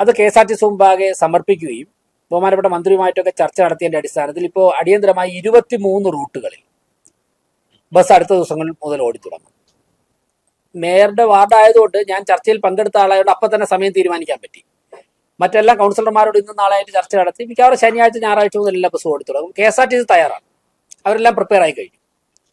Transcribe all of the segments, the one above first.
അത് KSRTC മുമ്പാകെ സമർപ്പിക്കുകയും ബഹുമാനപ്പെട്ട മന്ത്രിയുമായിട്ടൊക്കെ ചർച്ച നടത്തിയതിന്റെ അടിസ്ഥാനത്തിൽ ഇപ്പോൾ അടിയന്തരമായി 23 റൂട്ടുകളിൽ ബസ് അടുത്ത ദിവസങ്ങളിൽ മുതൽ ഓടിത്തുടങ്ങും. മേയറുടെ വാർഡായതുകൊണ്ട് ഞാൻ ചർച്ചയിൽ പങ്കെടുത്ത ആളായതുകൊണ്ട് അപ്പം തന്നെ സമയം തീരുമാനിക്കാൻ പറ്റി. മറ്റെല്ലാ കൗൺസിലർമാരോട് ഇന്നും നാളെയായിട്ട് ചർച്ച നടത്തി മിക്കവാറും ശനിയാഴ്ച ഞായറാഴ്ച മുതൽ എല്ലാ ബസ്സും ഓടിത്തുടങ്ങും. KSRTC തയ്യാറാണ്, അവരെല്ലാം പ്രിപ്പയർ ആയി കഴിഞ്ഞു.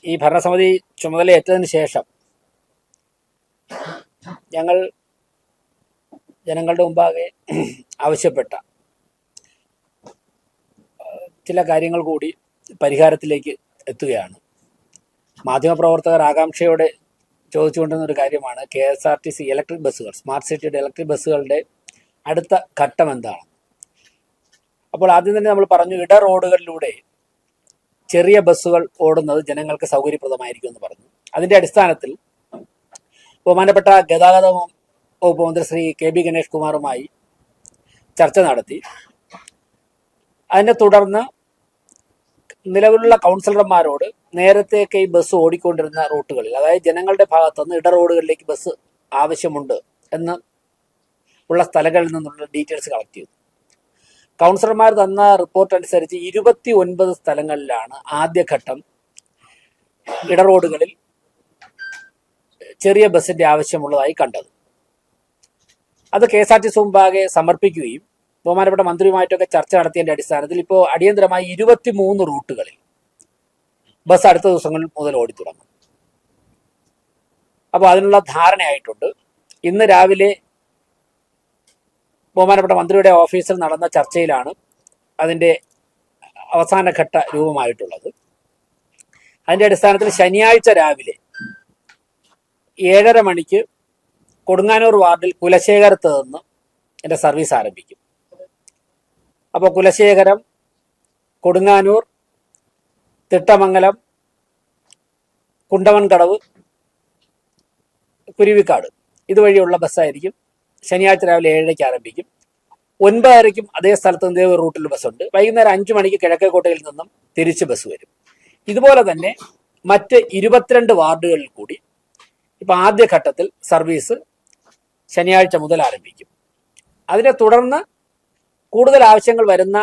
ഈ ഭരണസമിതി ചുമതലയേറ്റതിന് ശേഷം ഞങ്ങൾ ജനങ്ങളുടെ മുമ്പാകെ ആവശ്യപ്പെട്ട ചില കാര്യങ്ങൾ കൂടി പരിഹാരത്തിലേക്ക് എത്തുകയാണ്. മാധ്യമപ്രവർത്തകർ ആകാംക്ഷയോടെ ചോദിച്ചുകൊണ്ടിരുന്ന ഒരു കാര്യമാണ് KSRTC ഇലക്ട്രിക് ബസ്സുകൾ, സ്മാർട്ട് സിറ്റിയുടെ ഇലക്ട്രിക് ബസ്സുകളുടെ അടുത്ത ഘട്ടം എന്താണ്. അപ്പോൾ ആദ്യം തന്നെ നമ്മൾ പറഞ്ഞു, ഇട റോഡുകളിലൂടെ ചെറിയ ബസ്സുകൾ ഓടുന്നത് ജനങ്ങൾക്ക് സൗകര്യപ്രദമായിരിക്കും എന്ന് പറഞ്ഞു. അതിന്റെ അടിസ്ഥാനത്തിൽ ബഹുമാനപ്പെട്ട ഗതാഗത വകുപ്പ് മന്ത്രി ശ്രീ KB ഗണേഷ് കുമാറുമായി ചർച്ച നടത്തി. അതിനെ തുടർന്ന് നിലവിലുള്ള കൗൺസിലർമാരോട് നേരത്തെയൊക്കെ ഈ ബസ് ഓടിക്കൊണ്ടിരുന്ന റൂട്ടുകളിൽ, അതായത് ജനങ്ങളുടെ ഭാഗത്തുനിന്ന് ഇട റോഡുകളിലേക്ക് ബസ് ആവശ്യമുണ്ട് എന്ന് ഉള്ള സ്ഥലങ്ങളിൽ നിന്നുള്ള ഡീറ്റെയിൽസ് കളക്ട് ചെയ്തു. കൗൺസിലർമാർ തന്ന റിപ്പോർട്ട് അനുസരിച്ച് 29 സ്ഥലങ്ങളിലാണ് ആദ്യഘട്ടം ഇട റോഡുകളിൽ ചെറിയ ബസിന്റെ ആവശ്യമുള്ളതായി കണ്ടത്. അത് KSRTC മുമ്പാകെ സമർപ്പിക്കുകയും ബഹുമാനപ്പെട്ട മന്ത്രിയുമായിട്ടൊക്കെ ചർച്ച നടത്തിയതിന്റെ അടിസ്ഥാനത്തിൽ ഇപ്പോൾ അടിയന്തരമായി 23 റൂട്ടുകളിൽ ബസ് അടുത്ത ദിവസങ്ങളിൽ മുതൽ ഓടിത്തുടങ്ങും. അപ്പോൾ അതിനുള്ള ധാരണയായിട്ടുണ്ട്. ഇന്ന് രാവിലെ ബഹുമാനപ്പെട്ട മന്ത്രിയുടെ ഓഫീസിൽ നടന്ന ചർച്ചയിലാണ് അതിൻ്റെ അവസാനഘട്ട രൂപമായിട്ടുള്ളത്. അതിൻ്റെ അടിസ്ഥാനത്തിൽ ശനിയാഴ്ച രാവിലെ 7:30 മണിക്ക് കൊടുങ്ങാനൂർ വാർഡിൽ കുലശേഖരത്ത് നിന്ന് എൻ്റെ സർവീസ് ആരംഭിക്കും. അപ്പോൾ കുലശേഖരം, കൊടുങ്ങാനൂർ, തിട്ടമംഗലം, കുണ്ടവൻകടവ്, കുരുവിക്കാട് ഇതുവഴിയുള്ള ബസ്സായിരിക്കും. ശനിയാഴ്ച രാവിലെ 7:30 ആരംഭിക്കും. 9:30 അതേ സ്ഥലത്ത് നിന്ന് ഒരു റൂട്ടിൽ ബസ്സുണ്ട്. വൈകുന്നേരം 5 മണിക്ക് കിഴക്കേക്കോട്ടയിൽ നിന്നും തിരിച്ച് ബസ് വരും. ഇതുപോലെ തന്നെ മറ്റ് 22 വാർഡുകളിൽ കൂടി ഇപ്പം ആദ്യഘട്ടത്തിൽ സർവീസ് ശനിയാഴ്ച മുതൽ ആരംഭിക്കും. അതിനെ തുടർന്ന് കൂടുതൽ ആവശ്യങ്ങൾ വരുന്ന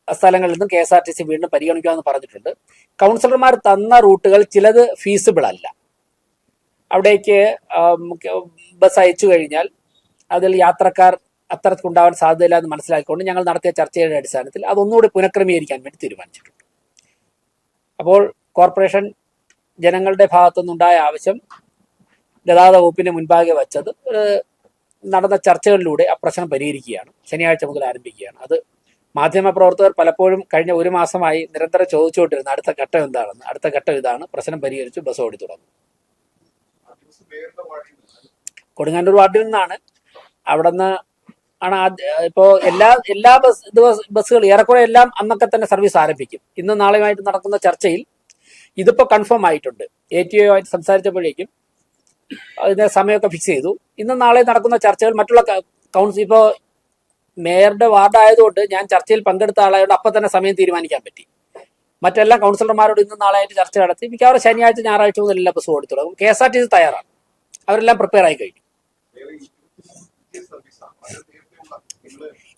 സ്ഥലങ്ങളിൽ നിന്നും KSRTC വീണ്ടും പരിഗണിക്കാമെന്ന് പറഞ്ഞിട്ടുണ്ട്. കൗൺസിലർമാർ തന്ന റൂട്ടുകൾ ചിലത് ഫീസിബിൾ അല്ല. അവിടേക്ക് ബസ് അയച്ചു കഴിഞ്ഞാൽ അതിൽ യാത്രക്കാർ അത്തരത്തിലുണ്ടാവാൻ സാധ്യതയില്ല എന്ന് മനസ്സിലാക്കിക്കൊണ്ട് ഞങ്ങൾ നടത്തിയ ചർച്ചയുടെ അടിസ്ഥാനത്തിൽ അതൊന്നുകൂടി പുനഃക്രമീകരിക്കാൻ വേണ്ടി തീരുമാനിച്ചിട്ടുണ്ട്. അപ്പോൾ കോർപ്പറേഷൻ ജനങ്ങളുടെ ഭാഗത്തുനിന്നുണ്ടായ ആവശ്യം ഗതാഗത വകുപ്പിന് മുൻപാകെ വച്ചത് നടന്ന ചർച്ചകളിലൂടെ ആ പ്രശ്നം പരിഹരിക്കുകയാണ്. ശനിയാഴ്ച മുതൽ ആരംഭിക്കുകയാണ്. അത് മാധ്യമപ്രവർത്തകർ പലപ്പോഴും കഴിഞ്ഞ 1 മാസമായി നിരന്തരം ചോദിച്ചുകൊണ്ടിരുന്ന അടുത്ത ഘട്ടം എന്താണെന്ന്. അടുത്ത ഘട്ടം ഇതാണ്, പ്രശ്നം പരിഹരിച്ചു ബസ് ഓടി തുടങ്ങും. കൊടുങ്ങാനൂർ വാർഡിൽ നിന്നാണ്. അവിടെ നിന്ന് ആണ് ഇപ്പോൾ എല്ലാ ബസ്സുകൾ ഏറെക്കുറെ എല്ലാം അന്നൊക്കെ തന്നെ സർവീസ് ആരംഭിക്കും. ഇന്ന് നാളെയുമായിട്ട് നടക്കുന്ന ചർച്ചയിൽ ഇതിപ്പോൾ കൺഫേം ആയിട്ടുണ്ട്. ATO ആയിട്ട് സംസാരിച്ചപ്പോഴേക്കും അതിന്റെ സമയമൊക്കെ ഫിക്സ് ചെയ്തു. ഇന്ന് നാളെ നടക്കുന്ന ചർച്ചകൾ മറ്റുള്ള കൗൺസിൽ, ഇപ്പോൾ മേയറുടെ വാർഡായതുകൊണ്ട് ഞാൻ ചർച്ചയിൽ പങ്കെടുത്ത ആളായതുകൊണ്ട് അപ്പം തന്നെ സമയം തീരുമാനിക്കാൻ പറ്റി. മറ്റെല്ലാ കൗൺസിലർമാരോട് ഇന്നും നാളെയായിട്ട് ചർച്ച നടത്തി മിക്കവാറും ശനിയാഴ്ച ഞായറാഴ്ച മുതൽ എല്ലാ ബസ്സും ഓടിത്തുടങ്ങും. KSRTC തയ്യാറാണ്, അവരെല്ലാം പ്രിപ്പയർ ആയി കഴിഞ്ഞു.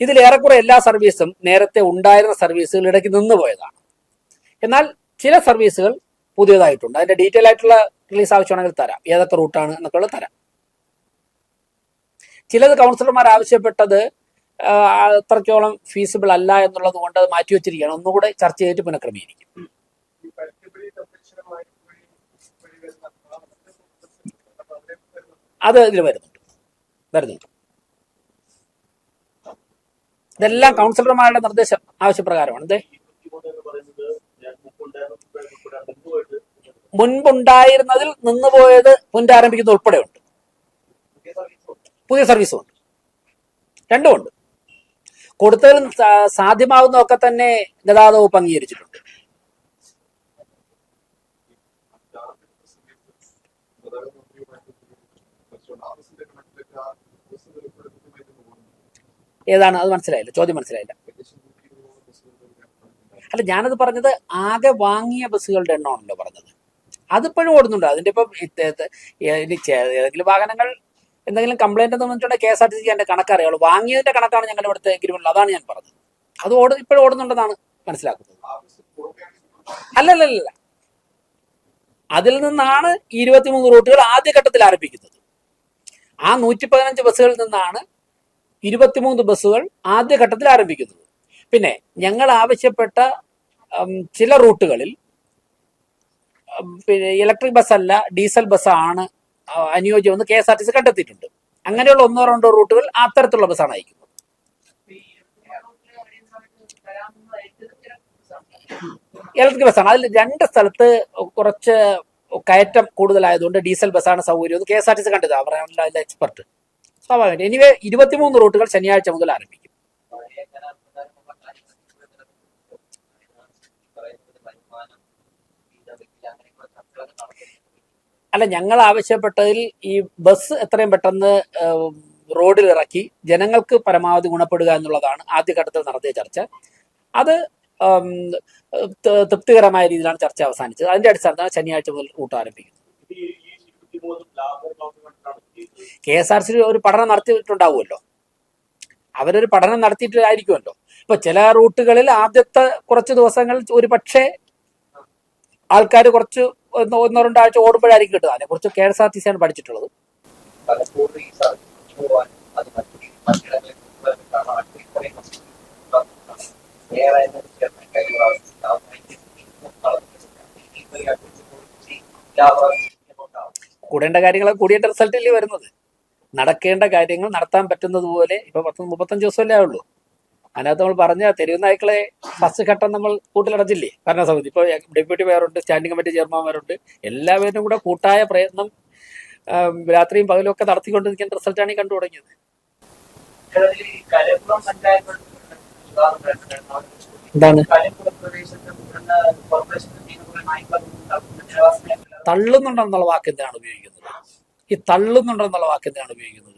ഇതിൽ ഏറെക്കുറെ എല്ലാ സർവീസും നേരത്തെ ഉണ്ടായിരുന്ന സർവീസുകൾ ഇടയ്ക്ക് നിന്നുപോയതാണ്. എന്നാൽ ചില സർവീസുകൾ പുതിയതായിട്ടുണ്ട്. അതിന്റെ ഡീറ്റെയിൽ ആയിട്ടുള്ള റിലീസ് ആവശ്യമാണെങ്കിൽ തരാം, ഏതൊക്കെ റൂട്ടാണ് എന്നൊക്കെ ഉള്ളത് തരാം. ചിലത് കൗൺസിലർമാർ ആവശ്യപ്പെട്ടത് അത്രത്തോളം ഫീസിബിൾ അല്ല എന്നുള്ളത് കൊണ്ട് അത് മാറ്റിവെച്ചിരിക്കുകയാണ്. ഒന്നുകൂടെ ചർച്ച ചെയ്തിട്ട് പുനഃക്രമീകരിക്കും. അത് ഇതിൽ വരുന്നുണ്ട്. ഇതെല്ലാം കൗൺസിലർമാരുടെ നിർദ്ദേശം ആവശ്യപ്രകാരമാണ്. അതെ, മുൻപുണ്ടായിരുന്നതിൽ നിന്നുപോയത് പുനരാരംഭിക്കുന്ന ഉൾപ്പെടെയുണ്ട്. പുതിയ സർവീസും ഉണ്ട്, രണ്ടുമുണ്ട്. കൊടുത്തതിൽ സാധ്യമാകുന്നതൊക്കെ തന്നെ ഗതാഗത വകുപ്പ് അംഗീകരിച്ചിട്ടുണ്ട്. ഏതാണ് അത് മനസ്സിലായില്ല, ചോദ്യം മനസ്സിലായില്ല. അല്ല, ഞാനത് പറഞ്ഞത് ആകെ വാങ്ങിയ ബസ്സുകളുടെ എണ്ണമാണല്ലോ പറഞ്ഞത്. അതിപ്പോഴും ഓടുന്നുണ്ട്. അതിൻ്റെ ഇപ്പം ഏതെങ്കിലും വാഹനങ്ങൾ എന്തെങ്കിലും കംപ്ലൈന്റ് എന്ന് പറഞ്ഞിട്ടുണ്ടെങ്കിൽ KSRTC എൻ്റെ കണക്കറിയുള്ളൂ. വാങ്ങിയതിന്റെ കണക്കാണ് ഞങ്ങളുടെ ഇവിടുത്തെ എഗ്രിമെന്റ്. അതാണ് ഞാൻ പറഞ്ഞത്. അത് ഇപ്പോഴും ഓടുന്നുണ്ടെന്നാണ് മനസ്സിലാക്കുന്നത്. അല്ലല്ലല്ല, അതിൽ നിന്നാണ് 23 റൂട്ടുകൾ ആദ്യഘട്ടത്തിൽ ആരംഭിക്കുന്നത്. ആ 115 ബസ്സുകളിൽ നിന്നാണ് 23 ബസ്സുകൾ ആദ്യഘട്ടത്തിൽ ആരംഭിക്കുന്നത്. പിന്നെ ഞങ്ങൾ ആവശ്യപ്പെട്ട ചില റൂട്ടുകളിൽ പിന്നെ ഇലക്ട്രിക് ബസ്സല്ല ഡീസൽ ബസ്സാണ് അനുയോജ്യമെന്ന് KSRTC കണ്ടെത്തിയിട്ടുണ്ട്. അങ്ങനെയുള്ള 1-2 റൂട്ടുകൾ അത്തരത്തിലുള്ള ബസ്സാണ് അയക്കുന്നത്. ഇലക്ട്രിക് ബസ്സാണ്. അതിൽ 2 സ്ഥലത്ത് കുറച്ച് കയറ്റം കൂടുതലായതുകൊണ്ട് ഡീസൽ ബസ്സാണ് സൗകര്യം എന്ന് KSRTC കണ്ടത്. അവരാണല്ലോ അതിന്റെ എക്സ്പെർട്ട്. സ്വാഭാവികമായിട്ട് എനിവേ 23 റൂട്ടുകൾ ശനിയാഴ്ച മുതൽ ആരംഭിക്കും. അല്ല, ഞങ്ങൾ ആവശ്യപ്പെട്ടതിൽ ഈ ബസ് എത്രയും പെട്ടെന്ന് റോഡിൽ ഇറക്കി ജനങ്ങൾക്ക് പരമാവധി ഗുണപ്പെടുക എന്നുള്ളതാണ് ആദ്യഘട്ടത്തിൽ നടത്തിയ ചർച്ച. അത് തൃപ്തികരമായ രീതിയിലാണ് ചർച്ച അവസാനിച്ചത്. അതിന്റെ അടിസ്ഥാനത്താണ് ശനിയാഴ്ച മുതൽ റൂട്ട് ആരംഭിക്കുന്നത്. KSRTC ഒരു പഠനം നടത്തിയിട്ടുണ്ടാവുമല്ലോ, അവരൊരു പഠനം നടത്തിയിട്ടായിരിക്കുമല്ലോ. ഇപ്പൊ ചില റൂട്ടുകളിൽ ആദ്യത്തെ കുറച്ച് ദിവസങ്ങൾ ഒരു പക്ഷേ ആൾക്കാർ കുറച്ച് 1-2 ആഴ്ച ഓടുമ്പോഴായിരിക്കും കിട്ടുക. അതിനെക്കുറിച്ച് KSRTC ആണ് പഠിച്ചിട്ടുള്ളത്. കൂടേണ്ട കാര്യങ്ങൾ കൂടിയേണ്ട റിസൾട്ടില്ലേ വരുന്നത്. നടക്കേണ്ട കാര്യങ്ങൾ നടത്താൻ പറ്റുന്നത് പോലെ ഇപ്പൊ 35 ദിവസമല്ലേ ആവുള്ളൂ. അതിനകത്ത് നമ്മൾ പറഞ്ഞ തെരുവ് നായ്ക്കളെ ഫസ്റ്റ് ഘട്ടം നമ്മൾ കൂട്ടിലടച്ചില്ലേ ഭരണസമിതി. ഇപ്പോൾ ഡെപ്യൂട്ടി മേയറുണ്ട്, സ്റ്റാൻഡിംഗ് കമ്മിറ്റി ചെയർമാൻമാരുണ്ട്. എല്ലാവരും കൂടെ കൂട്ടായ പ്രയത്നം രാത്രിയും പകലും ഒക്കെ നടത്തിക്കൊണ്ടിരിക്കുന്ന റിസൾട്ടാണ് ഈ കണ്ടു തുടങ്ങിയത്. എന്താണ് തള്ളുന്നുണ്ടെന്നുള്ള വാക്ക് എന്തിനാണ് ഉപയോഗിക്കുന്നത്? ഈ തള്ളുന്നുണ്ടെന്നുള്ള വാക്ക് എന്തിനാണ് ഉപയോഗിക്കുന്നത്?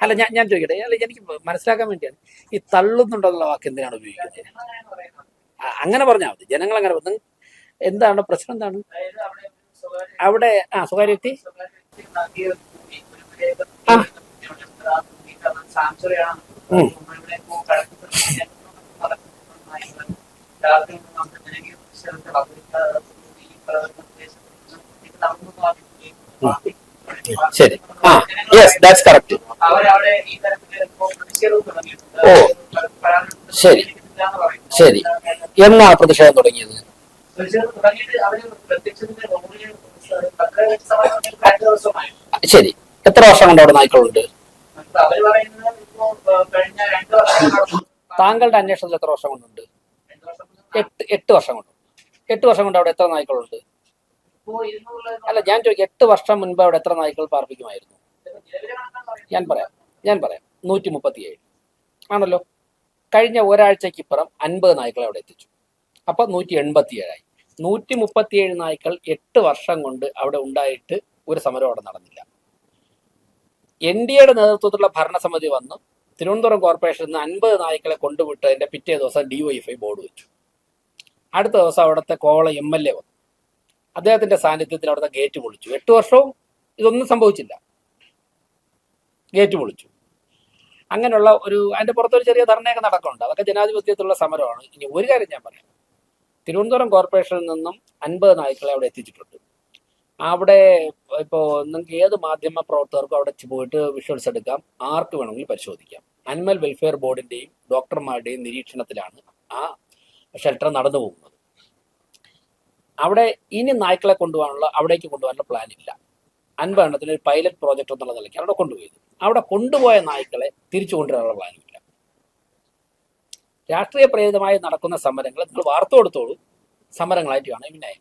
അല്ല, ഞാൻ ചോദിക്കട്ടെ, അല്ല എനിക്ക് മനസ്സിലാക്കാൻ വേണ്ടിയാണ്. ഈ തള്ളുന്നുണ്ടെന്നുള്ള വാക്ക് എന്തിനാണ് ഉപയോഗിക്കുന്നത്? അങ്ങനെ പറഞ്ഞാൽ മതി, ജനങ്ങൾ അങ്ങനെ. എന്താണ് പ്രശ്നം? എന്താണ് അവിടെ? സ്വകാര്യ വ്യക്തി ശരി. Yes, that's correct. ഓ ശരി ശരി. എന്നാണ് പ്രതിഷേധം തുടങ്ങിയത്? ശരി. എത്ര വർഷം കൊണ്ട് അവിടെ നായ്ക്കളുണ്ട്? താങ്കളുടെ അന്വേഷണത്തിൽ എത്ര വർഷം കൊണ്ടുണ്ട്? 8 വർഷം കൊണ്ട്. 8 വർഷം കൊണ്ട് അവിടെ എത്ര നായ്ക്കളുണ്ട്? അല്ല, ഞാൻ ചോദിക്കും, 8 വർഷം മുൻപ് അവിടെ എത്ര നായ്ക്കൾ പാർപ്പിക്കുമായിരുന്നു? ഞാൻ പറയാം 137 ആണല്ലോ. കഴിഞ്ഞ ഒരാഴ്ചക്കിപ്പുറം 50 നായ്ക്കളെ അവിടെ എത്തിച്ചു. അപ്പൊ 187 ആയി. 137 നായ്ക്കൾ 8 വർഷം കൊണ്ട് അവിടെ ഉണ്ടായിട്ട് ഒരു സമരം അവിടെ നടന്നില്ല. NDAയുടെ നേതൃത്വത്തിലുള്ള ഭരണസമിതി വന്നു തിരുവനന്തപുരം കോർപ്പറേഷനിൽ നിന്ന് 50 നായ്ക്കളെ കൊണ്ടുവിട്ടതിന്റെ പിറ്റേ ദിവസം DYFI ബോർഡ് വെച്ചു. അടുത്ത ദിവസം അവിടുത്തെ കോവള MLA വന്നു. അദ്ദേഹത്തിന്റെ സാന്നിധ്യത്തിൽ അവിടുത്തെ ഗേറ്റ് പൊളിച്ചു. 8 വർഷവും ഇതൊന്നും സംഭവിച്ചില്ല. ഗേറ്റ് പൊളിച്ചു. അങ്ങനെയുള്ള അതിന്റെ പുറത്തൊരു ചെറിയ ധർണയൊക്കെ നടക്കുന്നുണ്ട്. അതൊക്കെ ജനാധിപത്യത്തിലുള്ള സമരമാണ്. ഇനി ഒരു കാര്യം ഞാൻ പറയാം, തിരുവനന്തപുരം കോർപ്പറേഷനിൽ നിന്നും 50 നായ്ക്കളെ അവിടെ എത്തിച്ചിട്ടുണ്ട്. അവിടെ ഇപ്പോൾ നിങ്ങൾക്ക് ഏത് മാധ്യമ പ്രവർത്തകർക്കും അവിടെ പോയിട്ട് വിഷ്വൽസ് എടുക്കാം, ആർക്ക് വേണമെങ്കിലും പരിശോധിക്കാം. അനിമൽ വെൽഫെയർ ബോർഡിന്റെയും ഡോക്ടർമാരുടെയും നിരീക്ഷണത്തിലാണ് ആ ഷെൽട്ടർ നടന്നു പോകുന്നത്. അവിടെ ഇനി നായ്ക്കളെ അവിടേക്ക് കൊണ്ടുപോകാനുള്ള പ്ലാൻ ഇല്ല. 50 എണ്ണത്തിന് ഒരു പൈലറ്റ് പ്രോജക്റ്റ് എന്നുള്ള നിലയ്ക്ക് അവിടെ കൊണ്ടുപോയത്. അവിടെ കൊണ്ടുപോയ നായ്ക്കളെ തിരിച്ചു കൊണ്ടുവരാനുള്ള പ്ലാനും ഇല്ല. രാഷ്ട്രീയ പ്രേരിതമായി നടക്കുന്ന സമരങ്ങൾ നിങ്ങൾ വാർത്ത കൊടുത്തോളൂ, സമരങ്ങളായിട്ട് കാണാം. പിന്നെ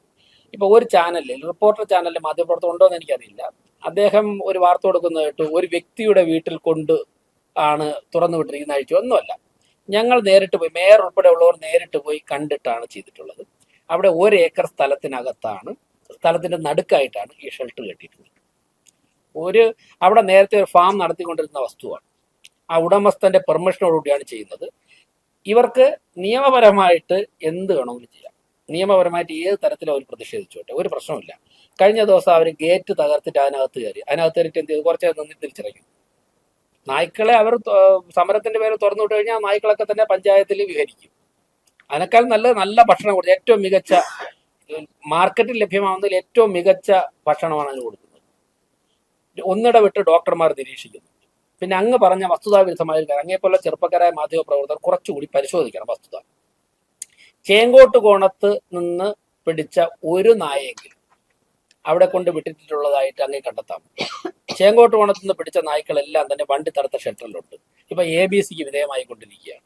ഇപ്പൊ ഒരു ചാനലിൽ, റിപ്പോർട്ടർ ചാനലിൽ മാധ്യമപ്രവർത്തനം ഉണ്ടോ എന്ന് എനിക്കറിയില്ല, അദ്ദേഹം ഒരു വാർത്ത കൊടുക്കുന്നതായിട്ട് ഒരു വ്യക്തിയുടെ വീട്ടിൽ തുറന്നു വിട്ടിരിക്കുന്ന അഴിച്ചു ഒന്നുമല്ല. ഞങ്ങൾ നേരിട്ട് പോയി, മേയർ ഉൾപ്പെടെ ഉള്ളവർ നേരിട്ട് പോയി കണ്ടിട്ടാണ് ചെയ്തിട്ടുള്ളത്. അവിടെ 1 ഏക്കർ സ്ഥലത്തിന്റെ നടുക്കായിട്ടാണ് ഈ ഷെൽട്ടർ കെട്ടിയിട്ടുള്ളത്. അവിടെ നേരത്തെ ഒരു ഫാം നടത്തിക്കൊണ്ടിരുന്ന വസ്തുവാണ്. ആ ഉടമസ്ഥന്റെ പെർമിഷനോടുകൂടിയാണ് ചെയ്യുന്നത്. ഇവർക്ക് നിയമപരമായിട്ട് എന്ത് വേണമെങ്കിലും ചെയ്യാം. നിയമപരമായിട്ട് ഏത് തരത്തിലും അവർ പ്രതിഷേധിച്ചോട്ടെ, ഒരു പ്രശ്നമില്ല. കഴിഞ്ഞ ദിവസം അവർ ഗേറ്റ് തകർത്തിട്ട് അതിനകത്ത് കയറിയിട്ട് എന്ത് ചെയ്തു? കുറച്ച് നിന്ന് തിരിച്ചിറങ്ങി. നായ്ക്കളെ അവർ സമരത്തിന്റെ പേര് തുറന്നു വിട്ട് കഴിഞ്ഞാൽ നായ്ക്കളൊക്കെ തന്നെ പഞ്ചായത്തിൽ വിഹരിക്കും. അതിനേക്കാൾ നല്ല ഭക്ഷണം കൊടുത്ത് ഏറ്റവും മികച്ച മാർക്കറ്റിൽ ലഭ്യമാവുന്നതിൽ ഏറ്റവും മികച്ച ഭക്ഷണമാണ് അതിന് കൊടുക്കുന്നത്. ഒന്നിടവിട്ട് ഡോക്ടർമാർ നിരീക്ഷിക്കുന്നു. പിന്നെ അങ്ങ് പറഞ്ഞ വസ്തുതാവിരുദ്ധമായ അങ്ങേപോലെ ചെറുപ്പക്കാരായ മാധ്യമ പ്രവർത്തകർ കുറച്ചുകൂടി പരിശോധിക്കണം വസ്തുത. ചേങ്കോട്ട് കോണത്ത് നിന്ന് പിടിച്ച ഒരു നായെങ്കിലും അവിടെ കൊണ്ട് വിട്ടിട്ടുള്ളതായിട്ട് അങ്ങ് കണ്ടെത്താം. ചേങ്കോട്ട് കോണത്ത് നിന്ന് പിടിച്ച നായ്ക്കളെല്ലാം തന്നെ വണ്ടി തടുത്ത ഷെൽട്ടറിലുണ്ട്. ഇപ്പൊ ABC വിധേയമായി കൊണ്ടിരിക്കുകയാണ്.